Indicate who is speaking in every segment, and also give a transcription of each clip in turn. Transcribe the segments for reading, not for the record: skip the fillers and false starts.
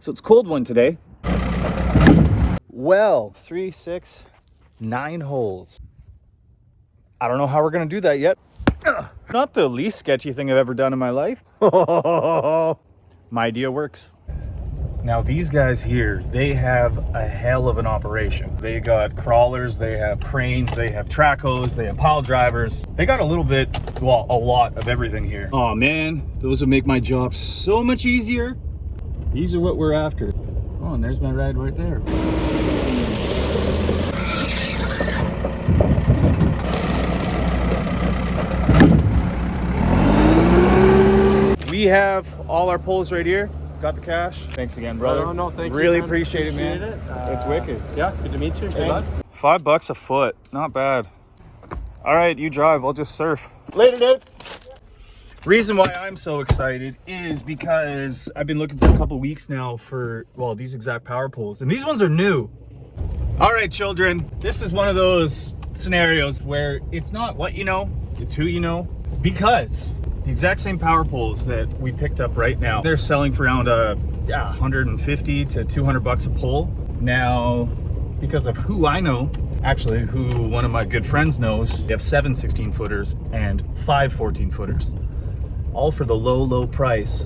Speaker 1: So it's a cold one today. Well, 3, 6, 9 holes. I don't know how we're gonna do that yet. Not the least sketchy thing I've ever done in my life. My idea works. Now these guys here, they have a hell of an operation. They got crawlers, they have cranes, they have track hose, they have pile drivers. They got a little bit, well, a lot of everything here. Oh man, those would make my job so much easier. These are what we're after. Oh, and there's my ride right there. We have all our poles right here. Got the cash. Thanks again, brother.
Speaker 2: No, thank you.
Speaker 1: Really appreciate it, man. It's wicked.
Speaker 2: Yeah, good to meet you. Good luck.
Speaker 1: $5 a foot, not bad. All right, you drive, I'll just surf. Later, dude. Reason why I'm so excited is because I've been looking for a couple weeks now for, well, these exact power poles, and these ones are new. All right, children, this is one of those scenarios where it's not what you know, it's who you know, because the exact same power poles that we picked up right now, they're selling for around 150 to 200 bucks a pole. Now, because of who I know, actually who one of my good friends knows, they have 7 16-footers and 5 14-footers, all for the low price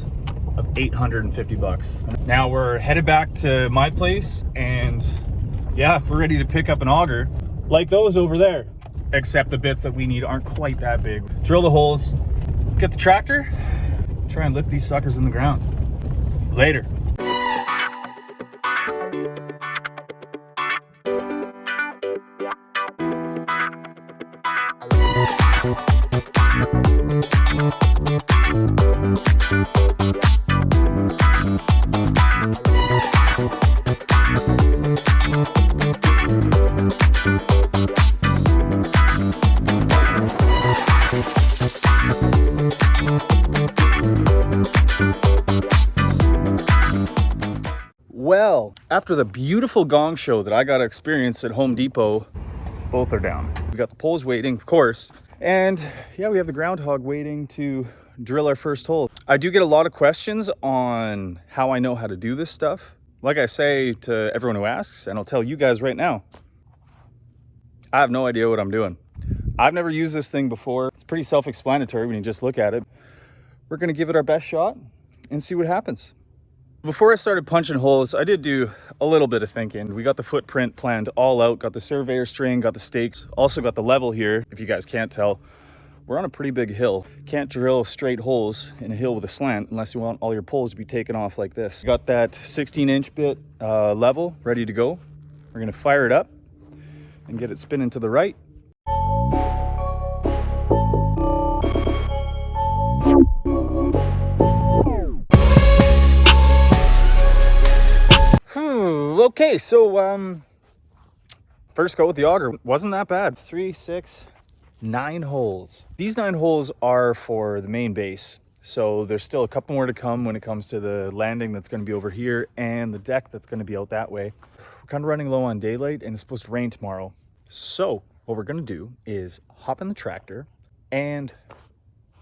Speaker 1: of 850 bucks. Now we're headed back to my place, and yeah, we're ready to pick up an auger like those over there, except the bits that we need aren't quite that big. Drill the holes, get the tractor, try and lift these suckers in the ground. Later. Well, after the beautiful gong show that I got to experience at Home Depot, both are down. We got the poles waiting, of course. And yeah, we have the groundhog waiting to drill our first hole. I do get a lot of questions on how I know how to do this stuff. Like I say to everyone who asks, and I'll tell you guys right now, I have no idea what I'm doing. I've never used this thing before. It's pretty self-explanatory when you just look at it. We're gonna give it our best shot and see what happens. Before I started punching holes, I did do a little bit of thinking. We got the footprint planned all out, got the surveyor string, got the stakes, also got the level here. If you guys can't tell, we're on a pretty big hill. Can't drill straight holes in a hill with a slant unless you want all your poles to be taken off like this. Got that 16-inch bit level ready to go. We're gonna fire it up and get it spinning to the right. Okay, so first go with the auger. Wasn't that bad. 3, 6, 9 holes. These 9 holes are for the main base, so there's still a couple more to come when it comes to the landing that's going to be over here and the deck that's going to be out that way. We're kind of running low on daylight, and it's supposed to rain tomorrow. So what we're going to do is hop in the tractor and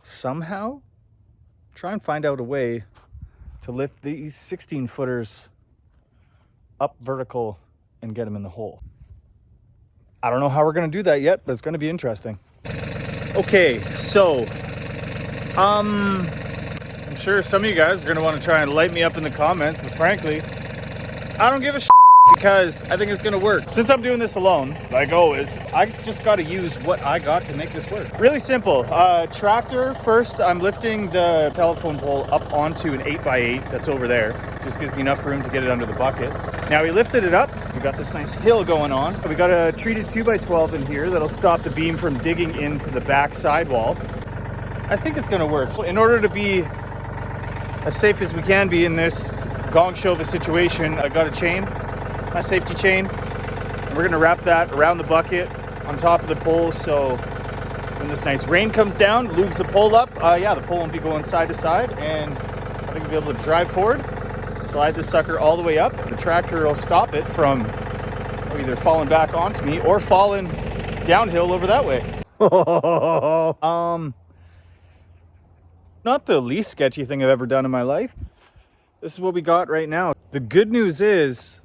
Speaker 1: somehow try and find out a way to lift these 16-footers up vertical and get them in the hole. I don't know how we're gonna do that yet, but it's gonna be interesting. Okay, so I'm sure some of you guys are gonna want to try and light me up in the comments, but frankly, I don't give a shit because I think it's gonna work. Since I'm doing this alone, like always, I just gotta use what I got to make this work. Really simple. Tractor first, I'm lifting the telephone pole up onto an 8x8 that's over there. Just gives me enough room to get it under the bucket. Now we lifted it up. We got this nice hill going on. We got a treated 2x12 in here that'll stop the beam from digging into the back sidewall. I think it's gonna work. So in order to be as safe as we can be in this gong show of a situation, I got a chain, my safety chain. And we're gonna wrap that around the bucket on top of the pole, so when this nice rain comes down, lubes the pole up, yeah, the pole won't be going side to side, and I think we'll be able to drive forward, slide the sucker all the way up. The tractor will stop it from either falling back onto me or falling downhill over that way. Not the least sketchy thing I've ever done in my life. This is what we got right now. The good news is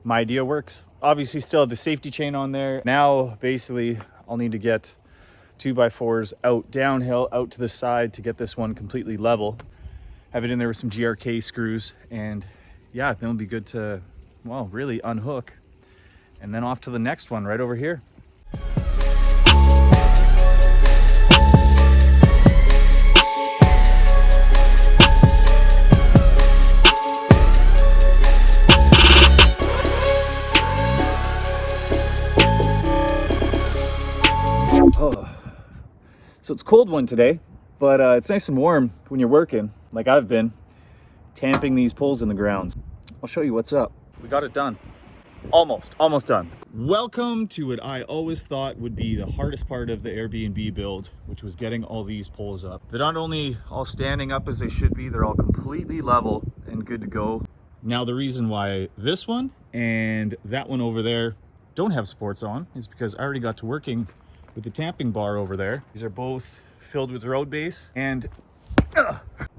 Speaker 1: my idea works. Obviously still have the safety chain on there. Now, basically, I'll need to get 2x4s out downhill, out to the side to get this one completely level. Have it in there with some GRK screws, and yeah, then it'll be good to, well, really unhook. And then off to the next one right over here. Oh. So it's a cold one today, but it's nice and warm when you're working, like I've been, tamping these poles in the ground. I'll show you what's up. We got it done. Almost done. Welcome to what I always thought would be the hardest part of the Airbnb build, which was getting all these poles up. They're not only all standing up as they should be, they're all completely level and good to go. Now the reason why this one and that one over there don't have supports on is because I already got to working with the tamping bar over there. These are both filled with road base and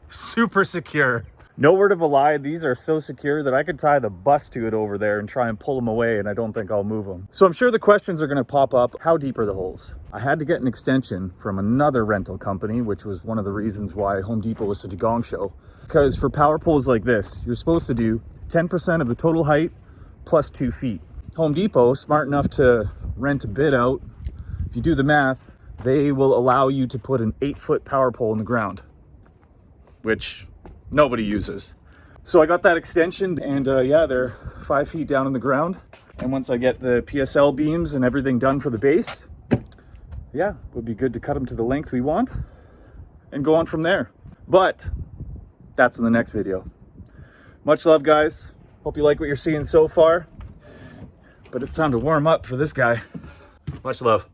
Speaker 1: super secure. No word of a lie, these are so secure that I could tie the bus to it over there and try and pull them away, and I don't think I'll move them. So I'm sure the questions are gonna pop up. How deep are the holes? I had to get an extension from another rental company, which was one of the reasons why Home Depot was such a gong show. Because for power poles like this, you're supposed to do 10% of the total height plus 2 feet. Home Depot, smart enough to rent a bid out. If you do the math, they will allow you to put an 8-foot power pole in the ground, which nobody uses. So I got that extension, and yeah, they're 5 feet down in the ground. And once I get the PSL beams and everything done for the base, yeah, it would be good to cut them to the length we want and go on from there. But that's in the next video. Much love, guys. Hope you like what you're seeing so far. But it's time to warm up for this guy. Much love.